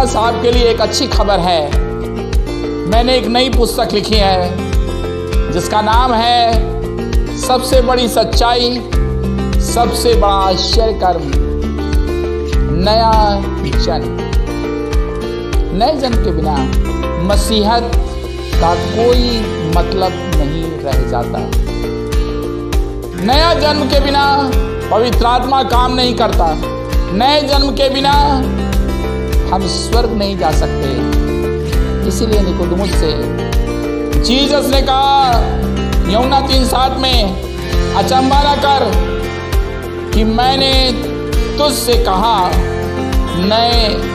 पास आपके लिए एक अच्छी खबर है। मैंने एक नई पुस्तक लिखी है जिसका नाम है सबसे बड़ी सच्चाई, सबसे बड़ा आश्चर्य कर्म, नया जन्म। नए जन्म के बिना मसीहत का कोई मतलब नहीं रह जाता। नया जन्म के बिना पवित्र आत्मा काम नहीं करता। नए जन्म के बिना हम स्वर्ग नहीं जा सकते। इसीलिए निकोदेमुस से जीसस ने कहा, यूहन्ना 3:7 में, अचंभा न कर कि मैंने तुझसे कहा नए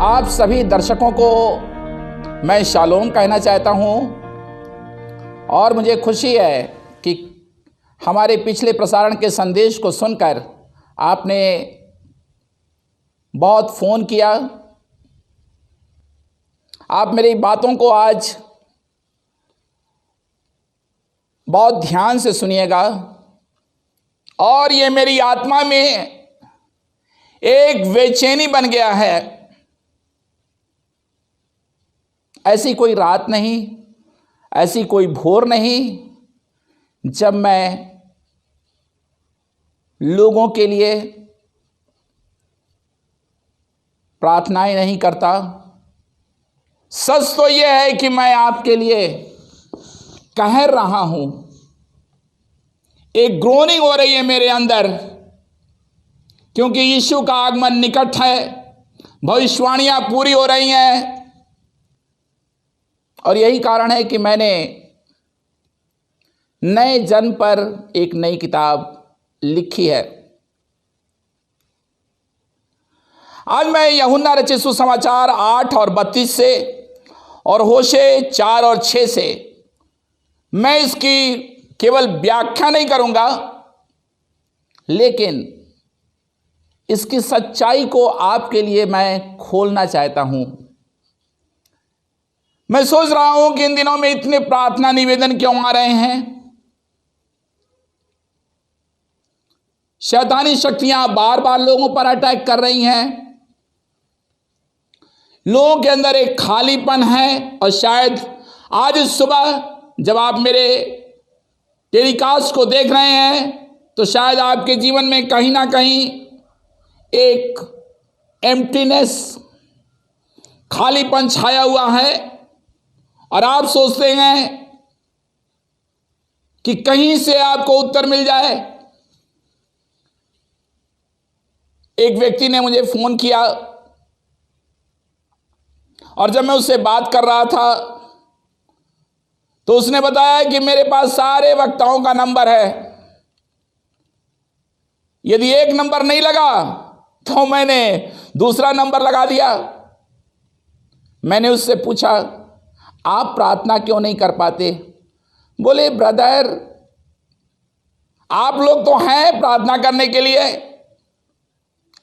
आप सभी दर्शकों को मैं शालोम कहना चाहता हूं और मुझे खुशी है कि हमारे पिछले प्रसारण के संदेश को सुनकर आपने बहुत फ़ोन किया। आप मेरी बातों को आज बहुत ध्यान से सुनिएगा और ये मेरी आत्मा में एक बेचैनी बन गया है। ऐसी कोई रात नहीं, ऐसी कोई भोर नहीं जब मैं लोगों के लिए प्रार्थनाएं नहीं करता। सच तो यह है कि मैं आपके लिए कह रहा हूं। एक ग्रोनिंग हो रही है मेरे अंदर, क्योंकि यीशु का आगमन निकट है। भविष्यवाणियां पूरी हो रही हैं और यही कारण है कि मैंने नए जन्म पर एक नई किताब लिखी है। आज मैं यूहन्ना रचित सुसमाचार 8 और 32 से और होशे 4 और 6 से मैं इसकी केवल व्याख्या नहीं करूंगा, लेकिन इसकी सच्चाई को आपके लिए मैं खोलना चाहता हूं। मैं सोच रहा हूं कि इन दिनों में इतने प्रार्थना निवेदन क्यों आ रहे हैं। शैतानी शक्तियां बार बार लोगों पर अटैक कर रही हैं। लोगों के अंदर एक खालीपन है और शायद आज सुबह जब आप मेरे टेलीकास्ट को देख रहे हैं तो शायद आपके जीवन में कहीं ना कहीं एक एम्प्टीनेस, खालीपन छाया हुआ है और आप सोचते हैं कि कहीं से आपको उत्तर मिल जाए। एक व्यक्ति ने मुझे फोन किया और जब मैं उससे बात कर रहा था तो उसने बताया कि मेरे पास सारे वक्ताओं का नंबर है, यदि एक नंबर नहीं लगा तो मैंने दूसरा नंबर लगा दिया। मैंने उससे पूछा, आप प्रार्थना क्यों नहीं कर पाते? बोले, ब्रदर आप लोग तो हैं प्रार्थना करने के लिए।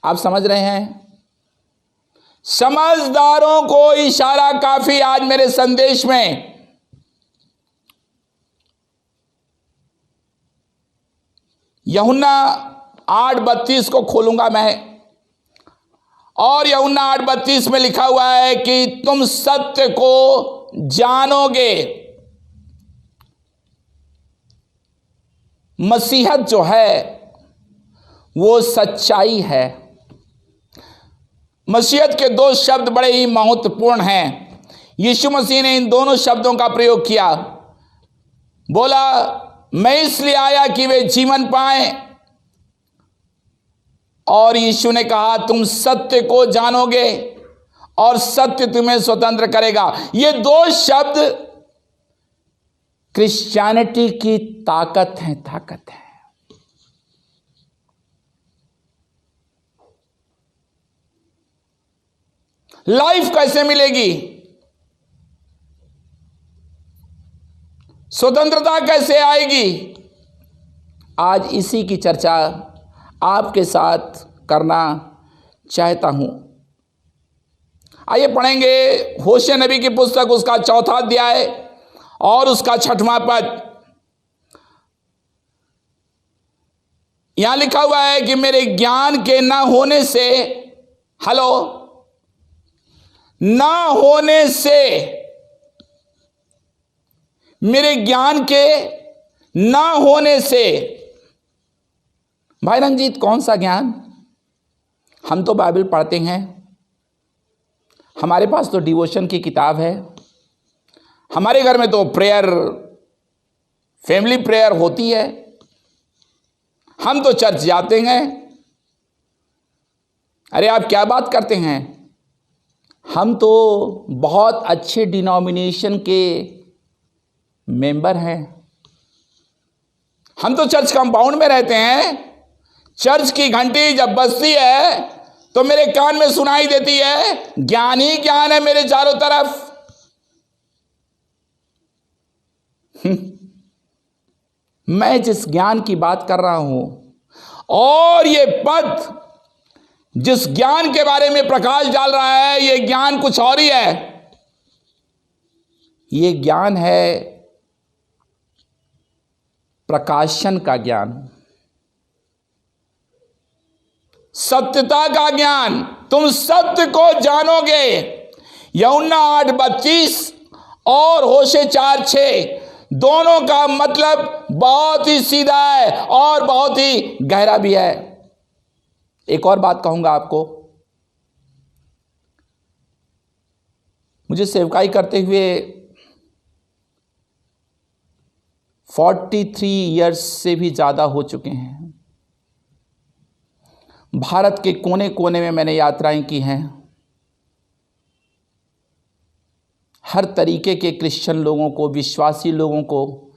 आप समझ रहे हैं, समझदारों को इशारा काफी आज मेरे संदेश में। यूहन्ना 8:32 को खोलूंगा मैं और यूहन्ना 8:32 में लिखा हुआ है कि तुम सत्य को जानोगे। मसीहत जो है वो सच्चाई है। मसीहत के दो शब्द बड़े ही महत्वपूर्ण हैं। यीशु मसीह ने इन दोनों शब्दों का प्रयोग किया। बोला, मैं इसलिए आया कि वे जीवन पाएं, और यीशु ने कहा, तुम सत्य को जानोगे और सत्य तुम्हें स्वतंत्र करेगा। ये दो शब्द क्रिश्चियनिटी की ताकत है, ताकत है। लाइफ कैसे मिलेगी, स्वतंत्रता कैसे आएगी, आज इसी की चर्चा आपके साथ करना चाहता हूं। आइए पढ़ेंगे होशे नबी की पुस्तक, उसका 4वां अध्याय और उसका 6वां पद। यहां लिखा हुआ है कि मेरे ज्ञान के न होने से, हेलो, ना होने से, मेरे ज्ञान के ना होने से। भाई रंजीत, कौन सा ज्ञान? हम तो बाइबल पढ़ते हैं, हमारे पास तो डिवोशन की किताब है, हमारे घर में तो प्रेयर, फैमिली प्रेयर होती है, हम तो चर्च जाते हैं। अरे आप क्या बात करते हैं? हम तो बहुत अच्छे डिनोमिनेशन के मेंबर हैं, हम तो चर्च कंपाउंड में रहते हैं। चर्च की घंटी जब बजती है तो मेरे कान में सुनाई देती है, ज्ञान ही ज्ञान है मेरे चारों तरफ। मैं जिस ज्ञान की बात कर रहा हूं, और ये पद जिस ज्ञान के बारे में प्रकाश डाल रहा है, ये ज्ञान कुछ और ही है। ये ज्ञान है प्रकाशन का ज्ञान, सत्यता का ज्ञान। तुम सत्य को जानोगे। यूहन्ना 8:32 और होशे 4:6 दोनों का मतलब बहुत ही सीधा है और बहुत ही गहरा भी है। एक और बात कहूंगा आपको, मुझे सेवकाई करते हुए 43 इयर्स से भी ज़्यादा हो चुके हैं। भारत के कोने कोने में मैंने यात्राएं की हैं। हर तरीके के क्रिश्चियन लोगों को, विश्वासी लोगों को,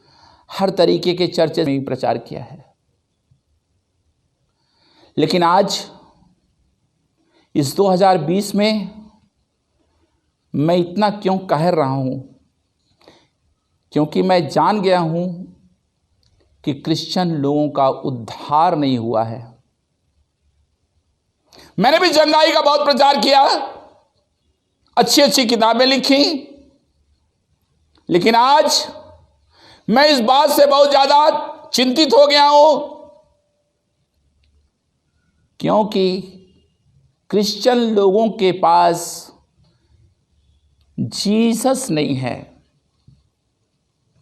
हर तरीके के चर्च में प्रचार किया है। लेकिन आज इस 2020 में मैं इतना क्यों कह रहा हूं? क्योंकि मैं जान गया हूं कि क्रिश्चियन लोगों का उद्धार नहीं हुआ है। मैंने भी चंगाई का बहुत प्रचार किया, अच्छी अच्छी किताबें लिखी, लेकिन आज मैं इस बात से बहुत ज्यादा चिंतित हो गया हूं, क्योंकि क्रिश्चियन लोगों के पास जीसस नहीं है।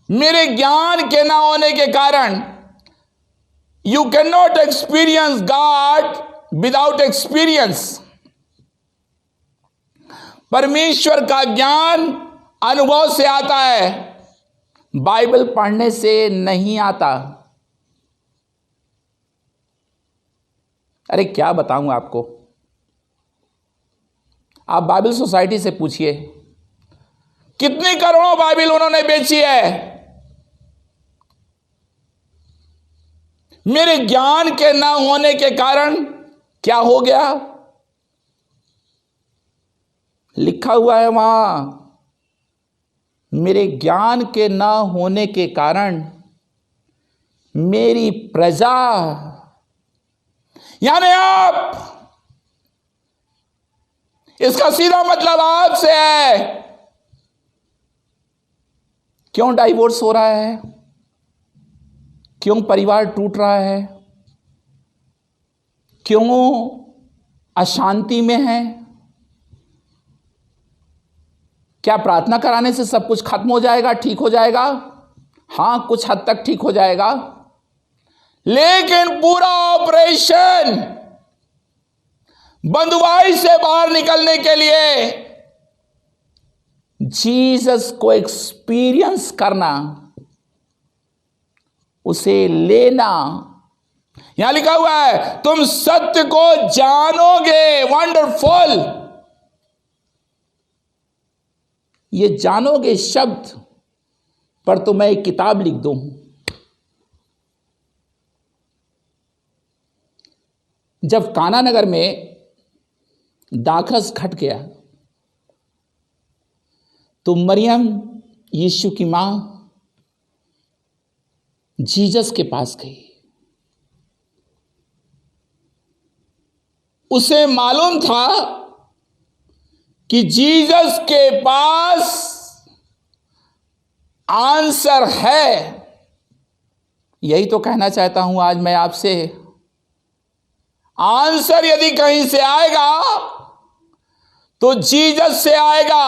मेरे ज्ञान के ना होने के कारण you can not experience God without experience. परमेश्वर का ज्ञान अनुभव से आता है, बाइबल पढ़ने से नहीं आता। अरे क्या बताऊं आपको, आप बाइबल सोसाइटी से पूछिए, कितनी करोड़ों बाइबल उन्होंने बेची है। मेरे ज्ञान के ना होने के कारण क्या हो गया? लिखा हुआ है वहां, मेरे ज्ञान के ना होने के कारण मेरी प्रजा, यानी आप, इसका सीधा मतलब आपसे है। क्यों डाइवोर्स हो रहा है? क्यों परिवार टूट रहा है? क्यों अशांति में है? क्या प्रार्थना कराने से सब कुछ खत्म हो जाएगा, ठीक हो जाएगा? हाँ, कुछ हद तक ठीक हो जाएगा, लेकिन पूरा ऑपरेशन रिलीजन, बंधुआई से बाहर निकलने के लिए जीसस को एक्सपीरियंस करना, उसे लेना। यहां लिखा हुआ है तुम सत्य को जानोगे। वंडरफुल। ये जानोगे शब्द पर तो मैं एक किताब लिख दूं। जब काना नगर में दाखरस घट गया तो मरियम यीशु की मां जीसस के पास गई। उसे मालूम था कि जीसस के पास आंसर है। यही तो कहना चाहता हूं आज मैं आपसे। आंसर यदि कहीं से आएगा तो जीसस से आएगा।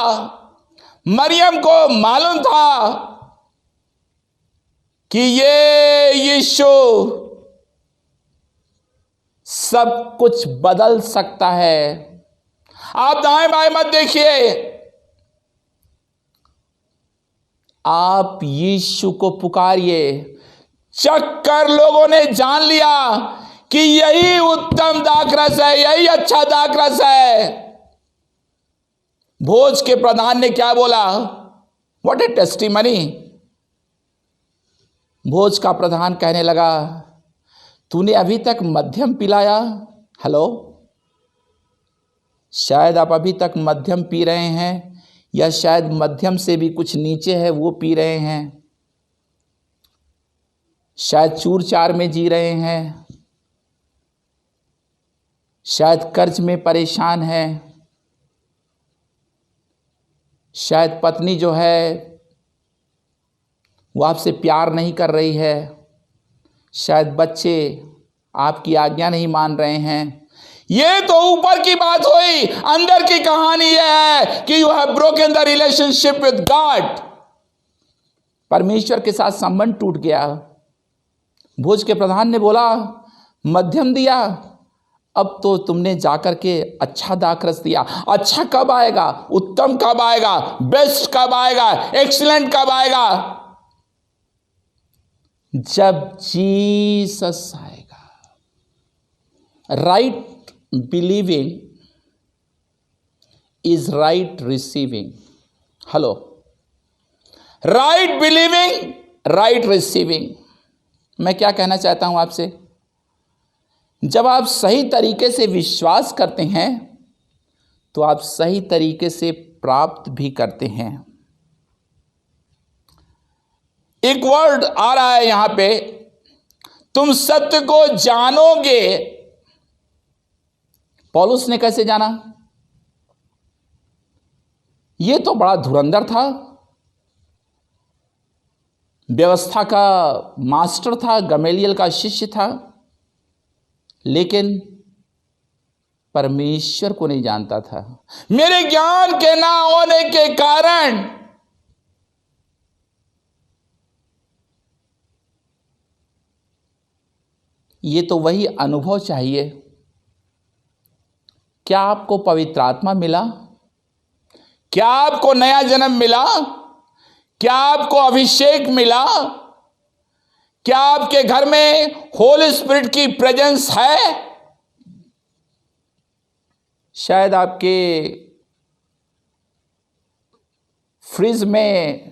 मरियम को मालूम था कि ये यीशु सब कुछ बदल सकता है। आप दाएं बाएं मत देखिए, आप यीशु को पुकारिए। चक्कर लोगों ने जान लिया कि यही उत्तम दाखरस है, यही अच्छा दाखरस है। भोज के प्रधान ने क्या बोला? What A testimony. भोज का प्रधान कहने लगा तूने अभी तक मध्यम पिलाया। हेलो, शायद आप अभी तक मध्यम पी रहे हैं, या शायद मध्यम से भी कुछ नीचे है वो पी रहे हैं। शायद चूर चार में जी रहे हैं, शायद कर्ज में परेशान है, शायद पत्नी जो है वो आपसे प्यार नहीं कर रही है, शायद बच्चे आपकी आज्ञा नहीं मान रहे हैं। ये तो ऊपर की बात हुई। अंदर की कहानी यह है कि you have broken the relationship with God. परमेश्वर के साथ संबंध टूट गया। भोज के प्रधान ने बोला मध्यम दिया, अब तो तुमने जाकर के अच्छा दाखरस दिया। अच्छा कब आएगा? उत्तम कब आएगा? बेस्ट कब आएगा? एक्सीलेंट कब आएगा? जब जीसस आएगा। Right believing is right receiving. Hello, right believing, right receiving. मैं क्या कहना चाहता हूं आपसे? जब आप सही तरीके से विश्वास करते हैं तो आप सही तरीके से प्राप्त भी करते हैं। एक वर्ड आ रहा है यहां पे, तुम सत्य को जानोगे। पौलुस ने कैसे जाना? यह तो बड़ा धुरंधर था, व्यवस्था का मास्टर था, गमेलियल का शिष्य था, लेकिन परमेश्वर को नहीं जानता था। मेरे ज्ञान के ना होने के कारण ये तो वही अनुभव चाहिए। क्या आपको पवित्र आत्मा मिला? क्या आपको नया जन्म मिला? क्या आपको अभिषेक मिला? क्या आपके घर में होली स्पिरिट की प्रेजेंस है? शायद आपके फ्रिज में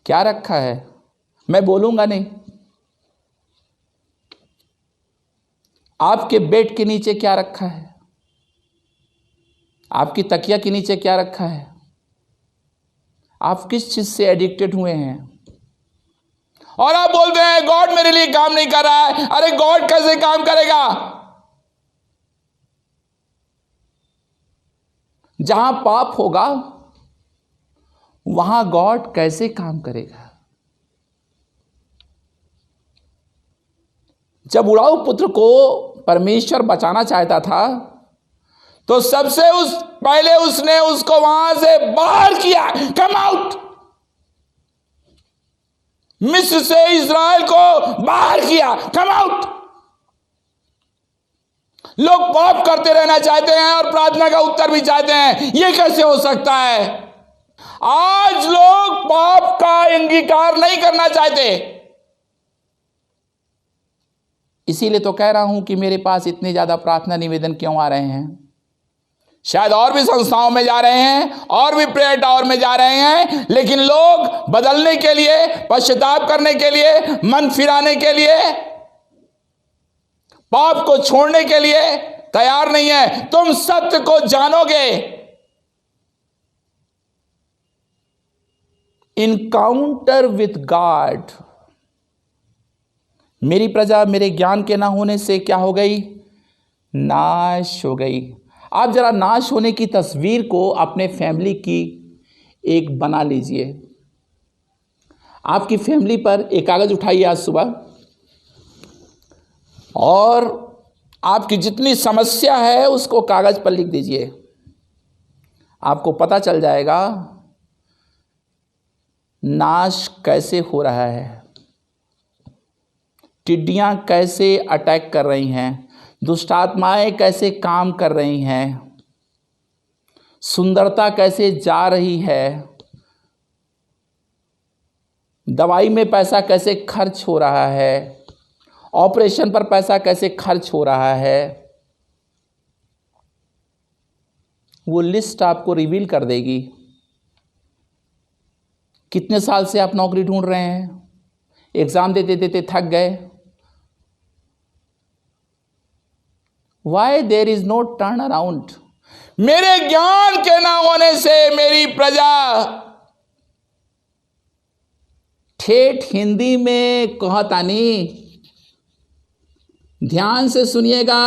क्या रखा है? मैं बोलूंगा नहीं। आपके बेड के नीचे क्या रखा है? आपकी तकिया के नीचे क्या रखा है? आप किस चीज से एडिक्टेड हुए हैं? और आप बोलते हैं गॉड मेरे लिए काम नहीं कर रहा है। अरे गॉड कैसे काम करेगा? जहां पाप होगा वहां गॉड कैसे काम करेगा? जब उड़ाऊ पुत्र को परमेश्वर बचाना चाहता था तो सबसे पहले उसने उसको वहां से बाहर किया। Come out. मिस्र से इज़राइल को बाहर किया, कम आउट। लोग पाप करते रहना चाहते हैं और प्रार्थना का उत्तर भी चाहते हैं, यह कैसे हो सकता है? आज लोग पाप का अंगीकार नहीं करना चाहते। इसीलिए तो कह रहा हूं कि मेरे पास इतने ज्यादा प्रार्थना निवेदन क्यों आ रहे हैं। शायद और भी संस्थाओं में जा रहे हैं और भी प्रेयर टावर में जा रहे हैं, लेकिन लोग बदलने के लिए, पश्चाताप करने के लिए, मन फिराने के लिए, पाप को छोड़ने के लिए तैयार नहीं है। तुम सत्य को जानोगे। Encounter with God. मेरी प्रजा मेरे ज्ञान के ना होने से क्या हो गई? नाश हो गई। आप जरा नाश होने की तस्वीर को अपने फैमिली की एक बना लीजिए। आपकी फैमिली पर एक कागज उठाइए आज सुबह, और आपकी जितनी समस्या है उसको कागज पर लिख दीजिए। आपको पता चल जाएगा नाश कैसे हो रहा है, टिड्डियां कैसे अटैक कर रही हैं, दुष्ट आत्माएं कैसे काम कर रही हैं, सुंदरता कैसे जा रही है, दवाई में पैसा कैसे खर्च हो रहा है, ऑपरेशन पर पैसा कैसे खर्च हो रहा है। वो लिस्ट आपको रिवील कर देगी। कितने साल से आप नौकरी ढूंढ रहे हैं, एग्जाम देते देते थक गए, why there is no turn around. मेरे ज्ञान के ना होने से मेरी प्रजा, ठेठ हिंदी में कहतानी, ध्यान से सुनिएगा,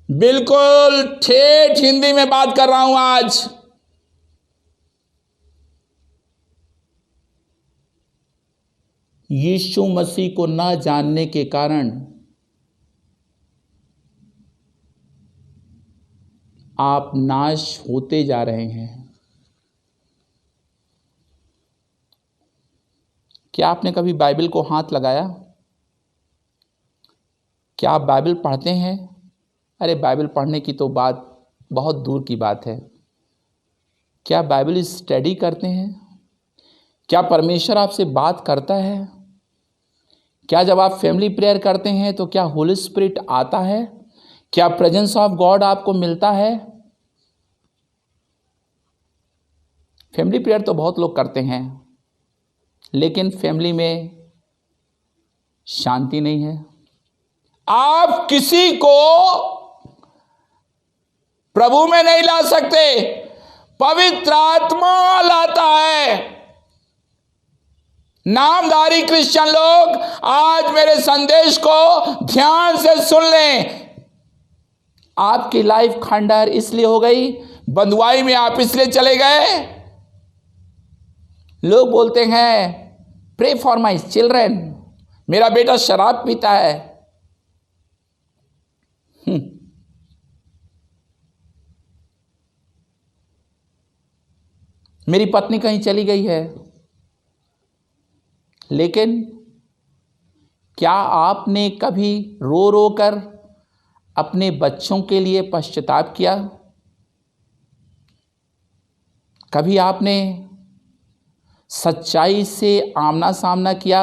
बिल्कुल ठेठ हिंदी में बात कर रहा हूं आज। यीशु मसीह को न जानने के कारण आप नाश होते जा रहे हैं। क्या आपने कभी बाइबल को हाथ लगाया? क्या आप बाइबल पढ़ते हैं? अरे बाइबल पढ़ने की तो बात बहुत दूर की बात है। क्या बाइबल स्टडी करते हैं? क्या परमेश्वर आपसे बात करता है? क्या जब आप फैमिली प्रेयर करते हैं तो क्या होली स्पिरिट आता है? क्या प्रेजेंस ऑफ गॉड आपको मिलता है? फैमिली प्रेयर तो बहुत लोग करते हैं, लेकिन फैमिली में शांति नहीं है। आप किसी को प्रभु में नहीं ला सकते, पवित्र आत्मा लाता है। नामधारी क्रिश्चियन लोग आज मेरे संदेश को ध्यान से सुन लें। आपकी लाइफ खंडहर इसलिए हो गई, बंधुआई में आप इसलिए चले गए। लोग बोलते हैं प्रे फॉर माई चिल्ड्रन, मेरा बेटा शराब पीता है। मेरी पत्नी कहीं चली गई है। लेकिन क्या आपने कभी रो रो कर अपने बच्चों के लिए पश्चाताप किया? कभी आपने सच्चाई से आमना सामना किया?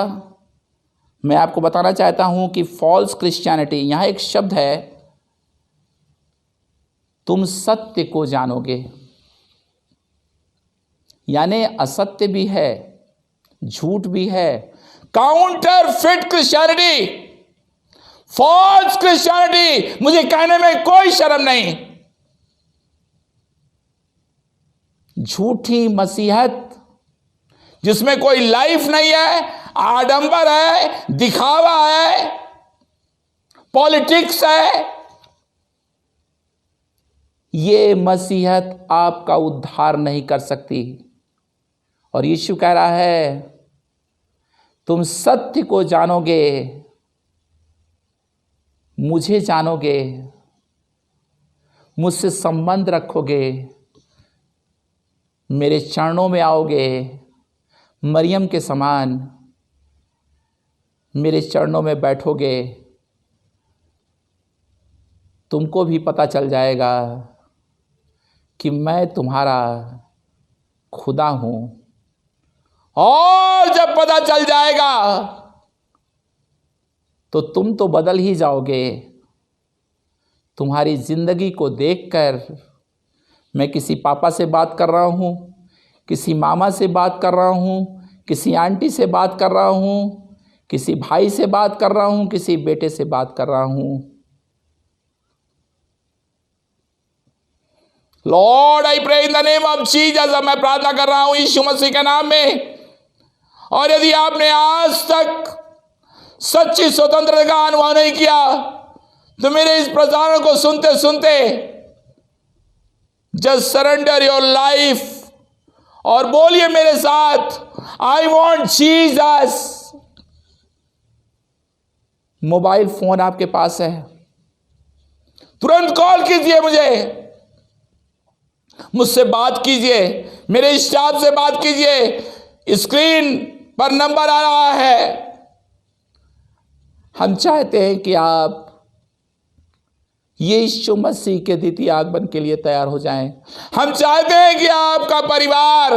मैं आपको बताना चाहता हूं कि फॉल्स क्रिश्चियनिटी, यहां एक शब्द है, तुम सत्य को जानोगे, यानी असत्य भी है, झूठ भी है। Counterfeit Christianity, false Christianity, मुझे कहने में कोई शर्म नहीं। झूठी मसीहत जिसमें कोई लाइफ नहीं है, आडंबर है, दिखावा है, पॉलिटिक्स है, ये मसीहत आपका उद्धार नहीं कर सकती। और यीशु कह रहा है तुम सत्य को जानोगे, मुझे जानोगे, मुझसे संबंध रखोगे, मेरे चरणों में आओगे, मरियम के समान मेरे चरणों में बैठोगे, तुमको भी पता चल जाएगा कि मैं तुम्हारा खुदा हूँ। और जब पता चल जाएगा तो तुम तो बदल ही जाओगे। तुम्हारी जिंदगी को देखकर मैं किसी पापा से बात कर रहा हूँ, किसी मामा से बात कर रहा हूँ, किसी आंटी से बात कर रहा हूँ, किसी भाई से बात कर रहा हूँ, किसी बेटे से बात कर रहा हूँ। Lord I pray in the name of Jesus, मैं प्रार्थना कर रहा हूँ यीशु मसीह के नाम में। और यदि आपने आज तक सच्ची स्वतंत्रता का अनुभव नहीं किया तो मेरे इस प्रसारण को सुनते सुनते जस्ट सरेंडर योर लाइफ और बोलिए मेरे साथ, I want Jesus. Mobile phone आपके पास है, तुरंत कॉल कीजिए, मुझसे बात कीजिए, मेरे स्टाफ से बात कीजिए। स्क्रीन पर नंबर आ रहा है। हम चाहते हैं कि आप यीशु मसीह के द्वितीय आगमन के लिए तैयार हो जाएं। हम चाहते हैं कि आपका परिवार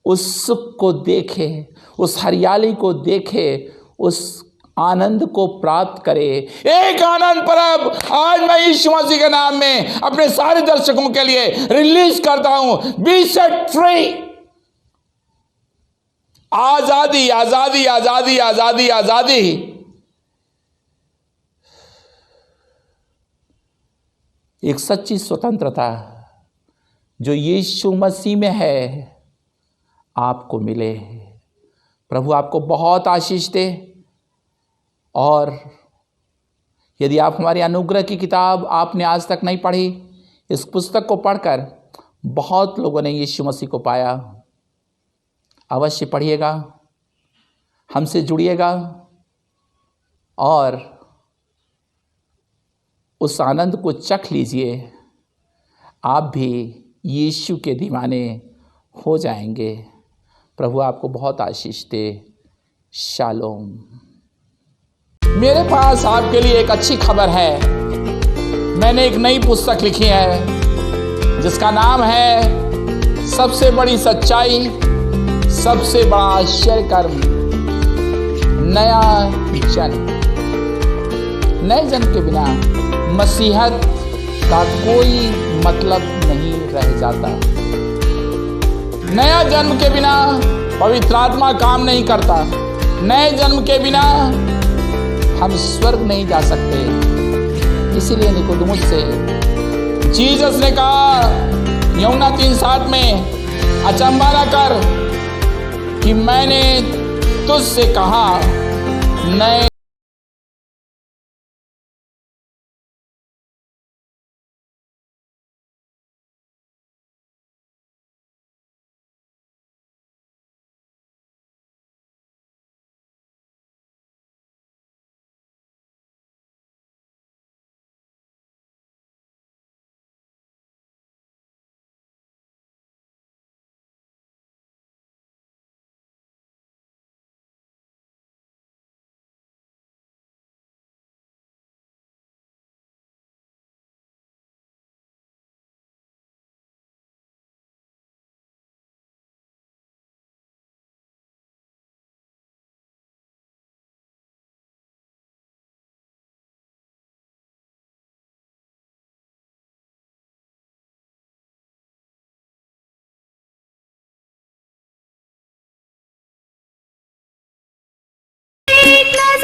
उस सुख को देखे, उस हरियाली को देखे, उस आनंद को प्राप्त करे। एक आनंद पर्व आज मैं यीशु मसीह के नाम में अपने सारे दर्शकों के लिए रिलीज करता हूं। Be set free. आजादी आजादी आजादी आजादी आजादी। एक सच्ची स्वतंत्रता जो यीशु मसीह में है आपको मिले। प्रभु आपको बहुत आशीष दे। और यदि आप हमारी अनुग्रह की किताब आपने आज तक नहीं पढ़ी, इस पुस्तक को पढ़कर बहुत लोगों ने यीशु मसीह को पाया। अवश्य पढ़िएगा, हमसे जुड़िएगा और उस आनंद को चख लीजिए। आप भी यीशु के दीवाने हो जाएंगे। प्रभु आपको बहुत आशीष दे। शालोम। मेरे पास आपके लिए एक अच्छी खबर है। मैंने एक नई पुस्तक लिखी है जिसका नाम है सबसे बड़ी सच्चाई, सबसे बड़ा आश्चर्य कर्म, नया जन्म। नए जन्म के बिना मसीहत का कोई मतलब नहीं रह जाता। नया जन्म के बिना पवित्र आत्मा काम नहीं करता। नए जन्म के बिना हम स्वर्ग नहीं जा सकते। इसीलिए निकोदेमुस से जीसस ने कहा, यूहन्ना 3:7 में, अचंभा न कर कि मैंने तुझसे कहा नए